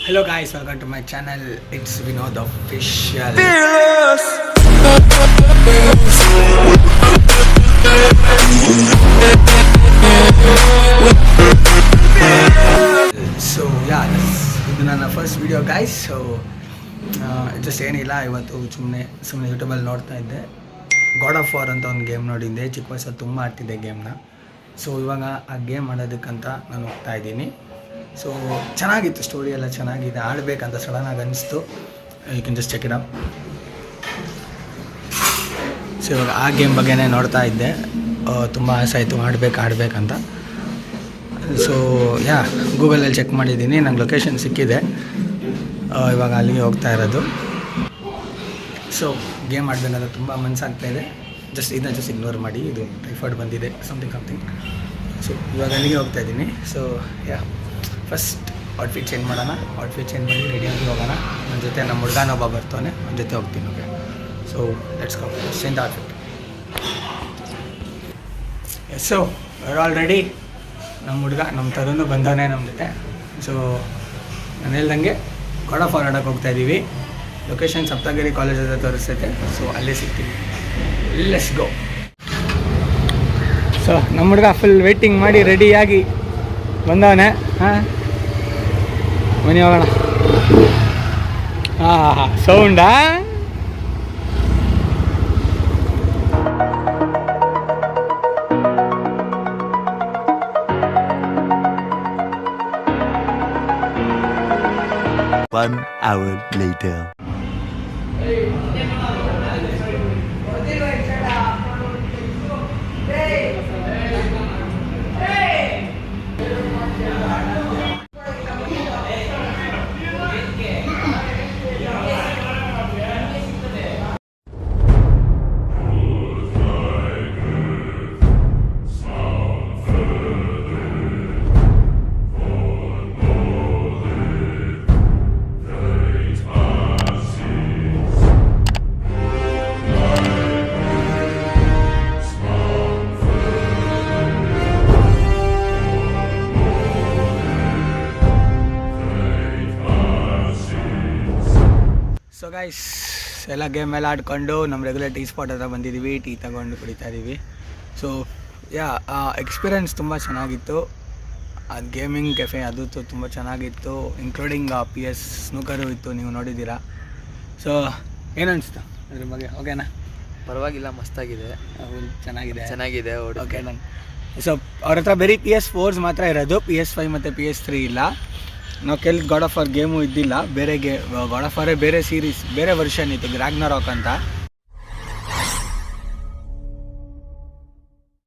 Hello guys, welcome to my channel. It's Vinod Official. So yeah, ಇದು ನನ್ನ first video guys. So just ಏನಿಲ್ಲ, ಇವತ್ತು ಸುಮ್ಮನೆ ಯೂಟ್ಯೂಬಲ್ಲಿ ನೋಡ್ತಾ ಇದ್ದೆ. ಗಾಡ್ ಆಫ್ ವಾರ್ ಅಂತ ಒಂದು ಗೇಮ್ ನೋಡಿದ್ದೆ. ಚಿಕ್ಕ ವಯಸ್ಸಲ್ಲಿ ತುಂಬ ಆಡ್ತಿದ್ದೆ ಗೇಮ್ನ. ಸೊ ಇವಾಗ ಆ ಗೇಮ್ ಆಡೋದಕ್ಕಂತ ನಾನು ಹೋಗ್ತಾ ಇದ್ದೀನಿ. ಸೊ ಚೆನ್ನಾಗಿತ್ತು, ಸ್ಟೋರಿ ಎಲ್ಲ ಚೆನ್ನಾಗಿದೆ, ಆಡಬೇಕಂತ ಸಡನ್ನಾಗಿ ಅನಿಸ್ತು. You can just check it out. So ಇವಾಗ ಆ ಗೇಮ್ ಬಗ್ಗೆನೇ ನೋಡ್ತಾ ಇದ್ದೆ. ತುಂಬ ಆಸೆ ಆಯಿತು ಆಡಬೇಕಂತ. ಸೊ ಯಾ, ಗೂಗಲಲ್ಲಿ ಚೆಕ್ ಮಾಡಿದ್ದೀನಿ, ನಂಗೆ ಲೊಕೇಶನ್ ಸಿಕ್ಕಿದೆ. ಇವಾಗ ಅಲ್ಲಿಗೆ ಹೋಗ್ತಾ ಇರೋದು. ಸೊ ಗೇಮ್ ಆಡಬೇಕಂತ ತುಂಬ ಮನಸ್ಸಾಗ್ತಾಯಿದೆ. ಇದನ್ನ ಇಗ್ನೋರ್ ಮಾಡಿ, ಇದು ಟೈಫಾಯ್ಡ್ ಬಂದಿದೆ, ಸಮಥಿಂಗ್. ಸೊ ಇವಾಗ ಅಲ್ಲಿಗೆ ಹೋಗ್ತಾ ಇದ್ದೀನಿ. So yeah, first outfit change ಮಾಡೋಣ. ಔಟ್ಫಿಟ್ ಚೇಂಜ್ ಮಾಡಿ ರೆಡಿಯಾಗಿ ಹೋಗೋಣ. ನನ್ನ ಜೊತೆ ನಮ್ಮ ಹುಡುಗನೊಬ್ಬ ಬರ್ತಾನೆ, ನನ್ನ ಜೊತೆ ಹೋಗ್ತೀನಿ. Okay, so let's go. Change outfit. Yes, so all ready. ನಮ್ಮ ಹುಡುಗ ನಮ್ಮ ತರುಣ್ ಬಂದವನೇ ನಮ್ಮ ಜೊತೆ. ಸೊ ನಾನು ಹೇಳ್ದಂಗೆ ಗಾಡ್ ಆಫ್ ವಾರ್ ಆಡೋಕ್ಕೆ ಹೋಗ್ತಾ ಇದ್ದೀವಿ. ಲೊಕೇಶನ್ ಸಪ್ತಗಿರಿ ಕಾಲೇಜ್ ಹತ್ರ ತೋರಿಸ್ತೈತೆ. ಸೊ ಅಲ್ಲೇ ಸಿಗ್ತೀವಿ. Let's go. ಸೊ ನಮ್ಮ ಹುಡುಗ ಫುಲ್ ವೇಟಿಂಗ್ ಮಾಡಿ ರೆಡಿಯಾಗಿ ಬಂದವನೇ. ಹಾಂ, ಮನೆ ಹೋಗೋಣ. ಹಾಂ, ಸೌಂಡಾ? One hour later. So guys, ಎಲ್ಲ ಗೇಮ್ ಎಲ್ಲ ಆಡ್ಕೊಂಡು ನಮ್ಮ ರೆಗ್ಯುಲರ್ ಟೀ ಸ್ಪಾಟ್ ಹತ್ರ ಬಂದಿದ್ದೀವಿ. ಟೀ ತಗೊಂಡು ಕುಡಿತಾ ಇದ್ದೀವಿ. ಸೊ ಯಾ, ಎಕ್ಸ್ಪೀರಿಯನ್ಸ್ ತುಂಬ ಚೆನ್ನಾಗಿತ್ತು. ಅದು ಗೇಮಿಂಗ್ ಕೆಫೆ ಅದು ತುಂಬ ಚೆನ್ನಾಗಿತ್ತು. ಇನ್ಕ್ಲೂಡಿಂಗ್ PS ಸ್ನೂಕರು ಇತ್ತು, ನೀವು ನೋಡಿದ್ದೀರಾ. ಸೊ ಏನು ಅನಿಸ್ತು ಅದ್ರ ಬಗ್ಗೆ? ಓಕೆನಾ? ಪರವಾಗಿಲ್ಲ, ಮಸ್ತಾಗಿದೆ, ಚೆನ್ನಾಗಿದೆ. ಓಕೆ, ನಂಗೆ ಸೊ ಅವ್ರ ಹತ್ರ ಬರೀ PS4s ಮಾತ್ರ ಇರೋದು, PS5 ಮತ್ತು PS3 ಇಲ್ಲ. ನಾವು ಗಾಡ್ ಆಫ್ ವಾರ್ ಗೇಮು ಇದ್ದಿಲ್ಲ. ಬೇರೆ ಗಾಡ್ ಆಫ್ ವಾರೇ ಬೇರೆ ಸೀರೀಸ್, ಬೇರೆ ವರ್ಷನ್ ಇತ್ತು, ರಾಗ್ನರಾಕ್ ಅಂತ.